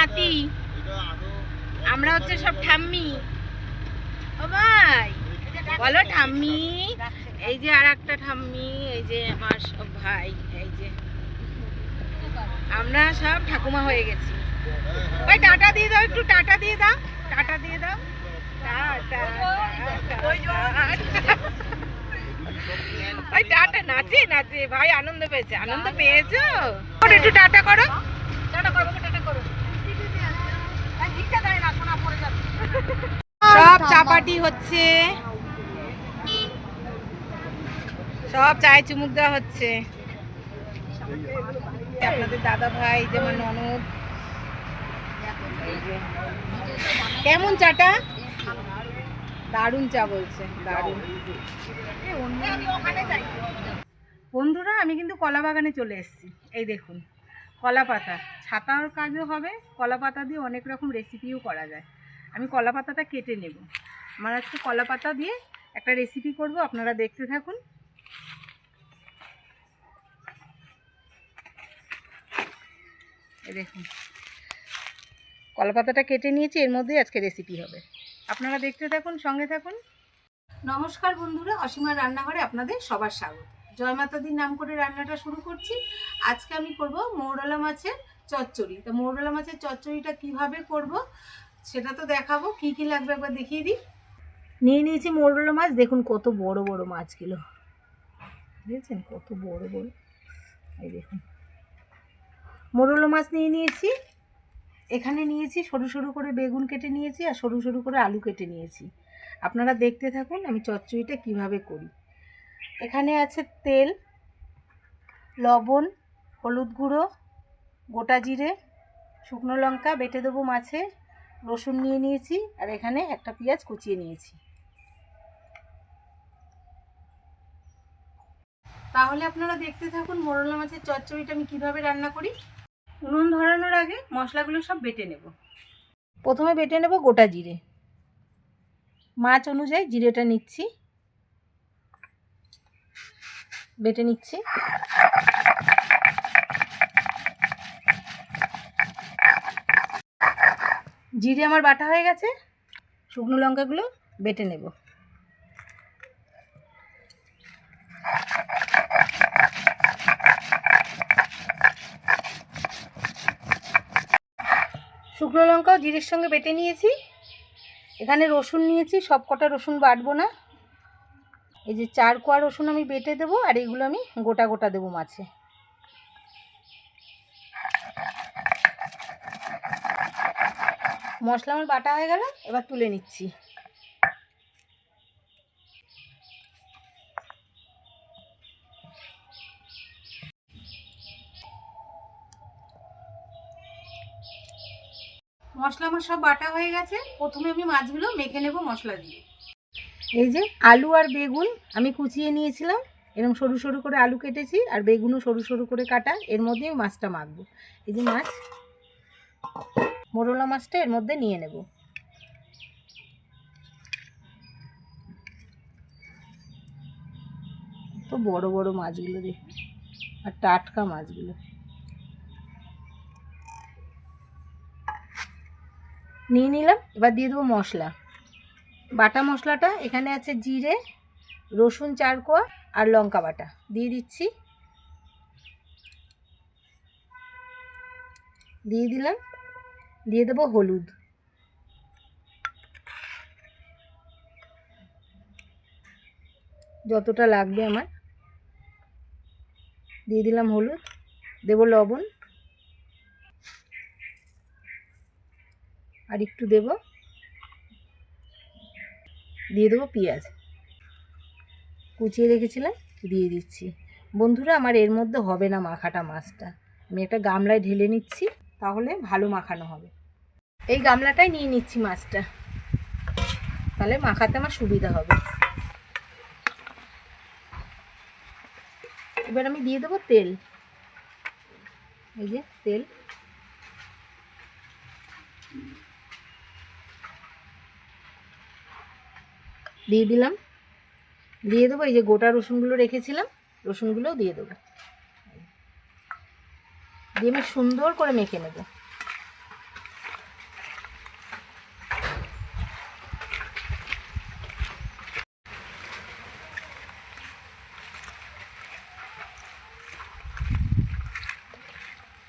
নাতি, আমরা হচ্ছে সব ঠাম্মি। ও ভাই বলো ঠাম্মি। এই যে আর একটা ঠাম্মি, এই যে আমার সব ভাই, এই যে আমরা সব ঠাকুমা হয়ে গেছি। ওই টাটা দিয়ে দাও, একটু টাটা দিয়ে দাও, টাটা দিয়ে দাও, টাটা। ওই টাটা, নাচে নাচে ভাই, আনন্দ পেয়েছে, আনন্দ পেয়েছো, একটু টাটা করো, টাটা করো, টাটা করো। সব চাপাটি হচ্ছে, সব চায় চুমুক দেওয়া হচ্ছে। আপনাদের দাদা ভাই যেমন ননদ। কেমন চাটা? দারুণ চা বলছে, দারুণ। বন্ধুরা আমি কিন্তু কলা বাগানে চলে এসেছি। এই দেখুন কলা পাতা, ছাতার কাজও হবে, কলা পাতা দিয়ে অনেক রকম রেসিপিও করা যায়। আমি কলা পাতাটা কেটে নেব। আমার আজকে কলা পাতা দিয়ে একটা রেসিপি করব, আপনারা দেখতে থাকুন। এই দেখুন কলা পাতাটা কেটে নিয়েছি, এর মধ্যেই আজকে রেসিপি হবে, আপনারা দেখতে থাকুন, সঙ্গে থাকুন। নমস্কার বন্ধুরা, অসীমার রান্নাঘরে আপনাদের সবার স্বাগত। জয় মাতাদির নাম করে রান্নাটা শুরু করছি। আজকে আমি করব মৌরলা মাছের চচ্চড়ি। তো মৌরলা মাছের চচ্চড়িটা কিভাবে করব সেটা তো দেখাবো। কি কি লাগবে একবার দেখিয়ে দিই। নিয়ে নিয়েছি মৌরলা মাছ, দেখুন কত বড় বড় মাছগুলো, বুঝেছেন কত বড় বড়। এই দেখুন মৌরলা মাছ নিয়ে নিয়েছি। এখানে নিয়েছি সরু সরু করে বেগুন কেটে নিয়েছি, আর সরু সরু করে আলু কেটে নিয়েছি। আপনারা দেখতে থাকুন আমি চচ্চড়িটা কিভাবে করি। এখানে আছে তেল, লবণ, হলুদ গুঁড়ো, গোটা জিরে, শুকনো লঙ্কা বেটে দেবো মাছে, রসুন নিয়ে নিয়েছি, আর এখানে একটা পেঁয়াজ কুচিয়ে নিয়েছি। তাহলে আপনারা দেখতে থাকুন মৌরলা মাছের চচ্চড়িটা আমি কিভাবে রান্না করি। উনুন ধরানোর আগে মশলাগুলো সব বেটে নেব। প্রথমে বেটে নেব গোটা জিরে, মাছ অনুযায়ী জিরেটা নিচ্ছি, বেটে নিচ্ছি। জিরে আমার বাটা হয়ে গেছে, শুকনো লঙ্কাগুলো বেটে নেব। শুকনো লঙ্কাও জিরের সঙ্গে বেটে নিয়েছি। এখানে রসুন নিয়েছি, সব কটা রসুন বাটবো না, এই যে 4 কোয়া রসুন আমি বেটে দেবো, আর এইগুলো আমি গোটা গোটা দেবো মাছে। মশলা আমার বাটা হয়ে গেল, এবার তুলে নিচ্ছি। মশলা আমার সব বাটা হয়ে গেছে। প্রথমে আমি মাছগুলো মেখে নেব মশলা দিয়ে। এই যে আলু আর বেগুন আমি কুচিয়ে নিয়েছিলাম, এরকম সরু সরু করে আলু কেটেছি, আর বেগুনও সরু সরু করে কাটা, এর মধ্যে আমি মাছটা মাখবো। এই যে মাছ, মোরলা মাছটা এর মধ্যে নিয়ে নেব। তো বড় বড় মাছগুলো দেখুন, আর টাটকা মাছগুলো। নিয়ে নিলাম, এবার দিয়ে দেবো মশলা। বাটা মশলাটা এখানে আছে জিরে, রসুন 4 কোয়া, আর লঙ্কা বাটা দিয়ে দিচ্ছি। দিয়ে দিলাম, দিয়ে দেবো হলুদ, যতটা লাগবে আমার দিয়ে দিলাম হলুদ, দেবো লবণ, আর একটু দেবো, দিয়ে দেবো পেঁয়াজ কুচিয়ে রেখেছিলাম, দিয়ে দিচ্ছি। বন্ধুরা আমার এর মধ্যে হবে না মাখাটা মাছটা, আমি একটা গামলায় ঢেলে নিচ্ছি, তাহলে ভালো মাখানো হবে। এই গামলাটাই নিয়ে নিচ্ছি মাছটা, তাহলে মাখাতে আমার সুবিধা হবে। এবার আমি দিয়ে দেবো তেল, এই যে তেল, দিয়ে দিলাম। দিয়ে দেবো এই যে গোটা রসুনগুলো রেখেছিলাম, রসুনগুলোও দিয়ে দেবো, দিয়ে আমি সুন্দর করে মেখে নেব।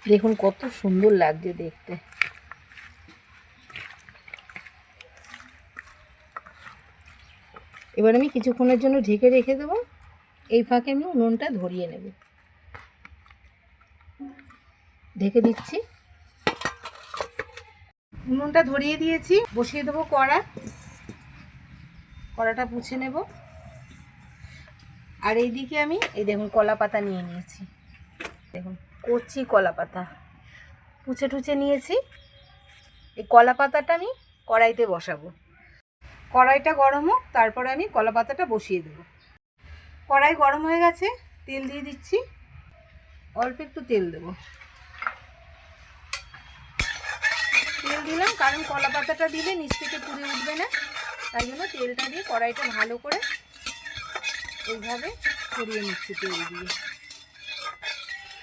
দেখুন কত সুন্দর লাগছে দেখতে। এবার আমি কিছুক্ষণের জন্য ঢেকে রেখে দেবো। এই ফাঁকে আমি উনুনটা ধরিয়ে নেব। ঢেকে দিচ্ছি। উনুনটা ধরিয়ে দিয়েছি, বসিয়ে দেবো কড়া। কড়াটা পুছে নেব। আর এইদিকে আমি এই দেখুন কলা পাতা নিয়ে নিয়েছি। দেখুন কচি কলা পাতা পুছে টুছে নিয়েছি। এই কলা পাতাটা আমি কড়াইতে বসাবো। কড়াইটা গরম হোক, তারপরে আমি কলা পাতাটা বসিয়ে দেবো। কড়াই গরম হয়ে গেছে, তেল দিয়ে দিচ্ছি। অল্প একটু তেল দেবো। তেল দিলাম কারণ কলা পাতাটা দিলে নিচ থেকে পুড়ে উঠবে না, তাই জন্য তেলটা দিয়ে কড়াইটা ভালো করে এইভাবে ছড়িয়ে নিচ্ছি তেল দিয়ে,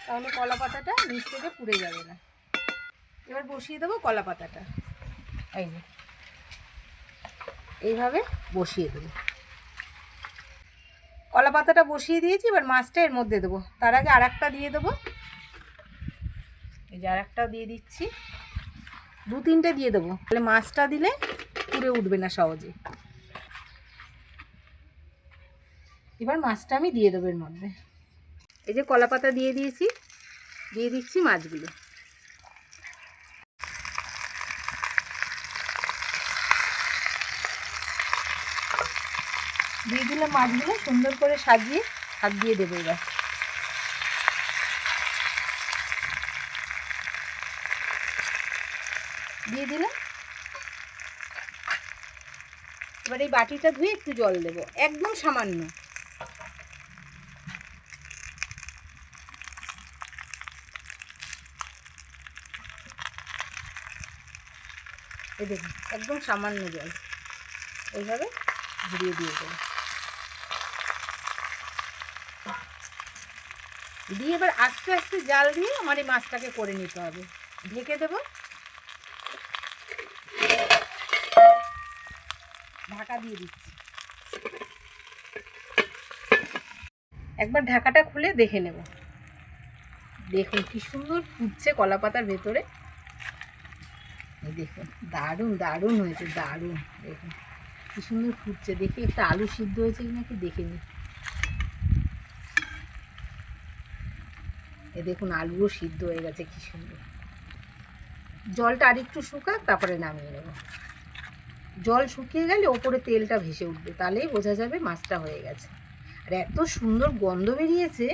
তাহলে কলা পাতাটা নিচ থেকে পুড়ে যাবে না। এবার বসিয়ে দেবো কলা পাতাটা। এই যে এইভাবে বসিয়ে দেবো। কলা পাতাটা বসিয়ে দিয়েছি, এবার মাছটা এর মধ্যে দেবো। তার আগে আর একটা দিয়ে দেবো। এই যে আর একটা দিয়ে দিচ্ছি। 2-3টে দিয়ে দেবো, তাহলে মাছটা দিলে পুড়ে উঠবে না সহজে। এবার মাছটা আমি দিয়ে দেবো এর মধ্যে। এই যে কলা পাতা দিয়ে দিয়েছি, দিয়ে দিচ্ছি মাছগুলো। দিয়ে দিলে মাছগুলো সুন্দর করে সাজিয়ে হাত দিয়ে দেবো। এবার দিয়ে দিলাম। এবার এই বাটিটা ধুয়ে একটু জল দেবো, একদম সামান্য। এই দেখুন একদম সামান্য জল, এইভাবে ঘুরিয়ে দিয়ে দেবো। দিয়ে এবার আস্তে আস্তে জাল দিয়ে আমার এই মাছটাকে করে নিতে হবে। ঢেকে দেবো, ঢাকা দিয়ে দিচ্ছি। একবার ঢাকাটা খুলে দেখে নেব। দেখুন কি সুন্দর ফুটছে কলা পাতার ভেতরে। এই দেখুন দারুণ দারুণ হয়েছে, দারুণ। দেখুন কি সুন্দর ফুটছে। দেখি একটা আলু সিদ্ধ হয়েছে কি নাকি দেখে নিই। এই দেখুন আলুও সিদ্ধ হয়ে গেছে কি সুন্দর। জলটা আরেকটু শুকাক, তারপরে নামিয়ে নেব। জল শুকিয়ে গেলে ওপরে তেলটা ভেসে উঠবে, তাহলেই বোঝা যাবে মাছটা হয়ে গেছে। আর এত সুন্দর গন্ধ বেরিয়েছে।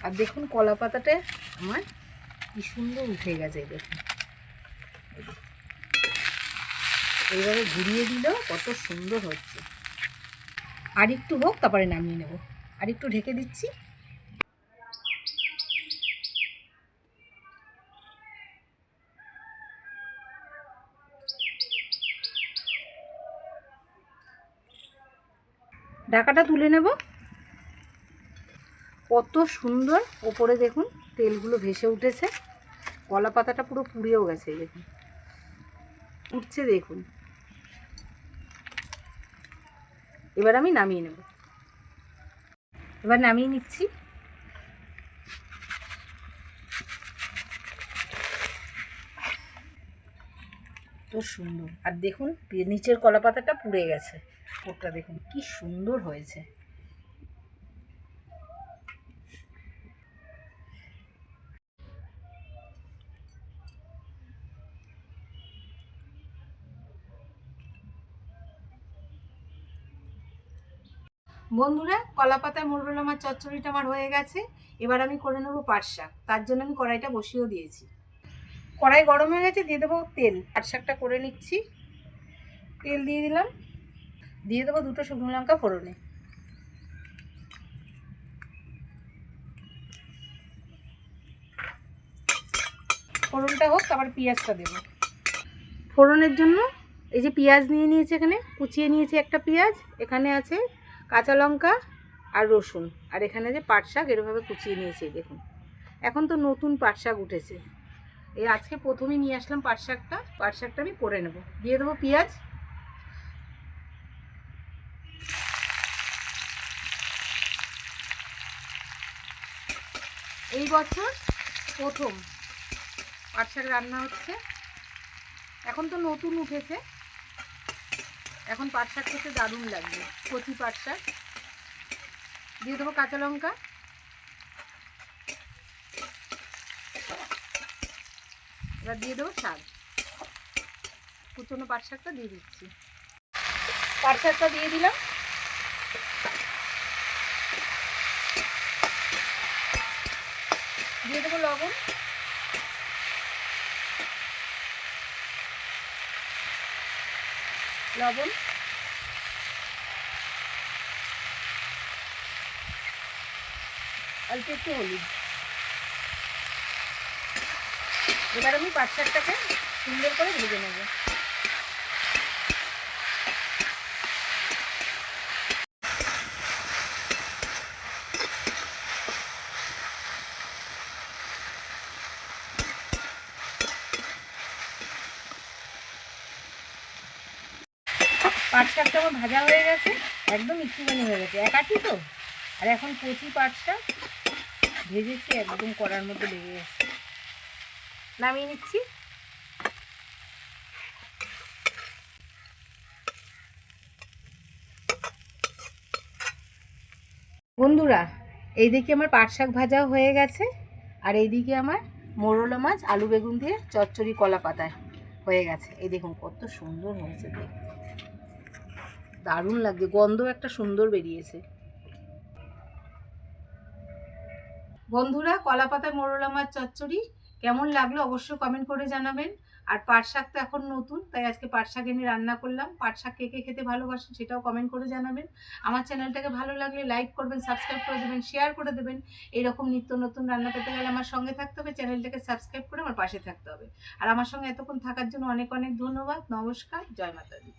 আর দেখুন কলা পাতাটা আমার কি সুন্দর উঠে গেছে। দেখুন এইভাবে ঘুরিয়ে দিলেও কত সুন্দর হচ্ছে। আর একটু হোক, তারপরে নামিয়ে নেব। আর একটু ঢেকে দিচ্ছি। ঢাকাটা তুলে নেব। কত সুন্দর ওপরে দেখুন তেলগুলো ভেসে উঠেছে। কলা পাতাটা পুরো পুড়েও গেছে। দেখুন উঠছে দেখুন। এবার আমি নামিয়ে নেব। এবার নামিয়ে নিচ্ছি। তো সুন্দর। আর দেখুন নিচের কলা পাতাটা পুড়ে গেছে, ওটা দেখুন কি সুন্দর হয়েছে। বন্ধুরা কলা পাতায় মোরবেলা মাছ চচ্চড়িটা আমার হয়ে গেছে। এবার আমি করে নেবো পাট শাক। তার জন্য আমি কড়াইটা বসিয়েও দিয়েছি। কড়াই গরম হয়ে গেছে, দিয়ে দেবো তেল। পাট শাকটা করে নিচ্ছি। তেল দিয়ে দিলাম, দিয়ে দেবো 2টো শুকনো লঙ্কা ফোড়নে। ফোড়নটা হোক, তারপর পেঁয়াজটা দেবো। ফোড়নের জন্য এই যে পেঁয়াজ নিয়ে নিয়েছি, এখানে কুচিয়ে নিয়েছি একটা পেঁয়াজ। এখানে আছে কাঁচা লঙ্কা আর রসুন। আর এখানে যে পাট শাক এরভাবে কুচিয়ে নিয়েছি। দেখুন এখন তো নতুন পাট শাক উঠেছে। এই আজকে প্রথমেই নিয়ে আসলাম পাট শাকটা। পাট শাকটা আমি করে নেব। দিয়ে দেবো পেঁয়াজ। এই বছর প্রথম পাট শাক রান্না হচ্ছে। এখন তো নতুন উঠেছে, এখন পাট শাক খেতে দারুণ লাগবে। কচি পাট শাক দিয়ে দেবো, কাঁচা লঙ্কা, এবার দিয়ে দেবো শাক। কুচনো পাট শাকটা দিয়ে দিচ্ছি। পাট শাকটা দিয়ে দিলাম। দিয়ে দেবো লবণ, লবণ, অল্প একটু হলুদ। এবার আমি পাট শাকটাকে সুন্দর করে ভেজে নেব। পাট শাকটা আমার ভাজা হয়ে গেছে, একদম একটুখানি হয়ে গেছে, একাঠি তো। আর এখন কচি পাট শাক ভেজেছি, একদম কড়ার মধ্যে লেগে গেছে। নামিয়ে নিচ্ছি। বন্ধুরা, এইদিকে আমার পাট শাক ভাজাও হয়ে গেছে, আর এইদিকে আমার মোরলা মাছ আলু বেগুন দিয়ে চচ্চড়ি কলা পাতায় হয়ে গেছে। এই দেখুন কত সুন্দর হয়েছে, দেখতে দারুণ লাগছে, গন্ধ একটা সুন্দর বেরিয়েছে। বন্ধুরা, কলা পাতায় মোরলা মাছ চচ্চড়ি কেমন লাগলো অবশ্যই কমেন্ট করে জানাবেন। আর পাট শাক তো এখন নতুন, তাই আজকে পাট শাক এনে রান্না করলাম। পাট শাক কে কে খেতে ভালোবাসেন সেটাও কমেন্ট করে জানাবেন। আমার চ্যানেলটাকে ভালো লাগলে লাইক করবেন, সাবস্ক্রাইব করে দেবেন, শেয়ার করে দেবেন। এইরকম নিত্য নতুন রান্না পেতে গেলে আমার সঙ্গে থাকতে হবে, চ্যানেলটাকে সাবস্ক্রাইব করে আমার পাশে থাকতে হবে। আর আমার সঙ্গে এতক্ষণ থাকার জন্য অনেক অনেক ধন্যবাদ। নমস্কার, জয় মাতা দি।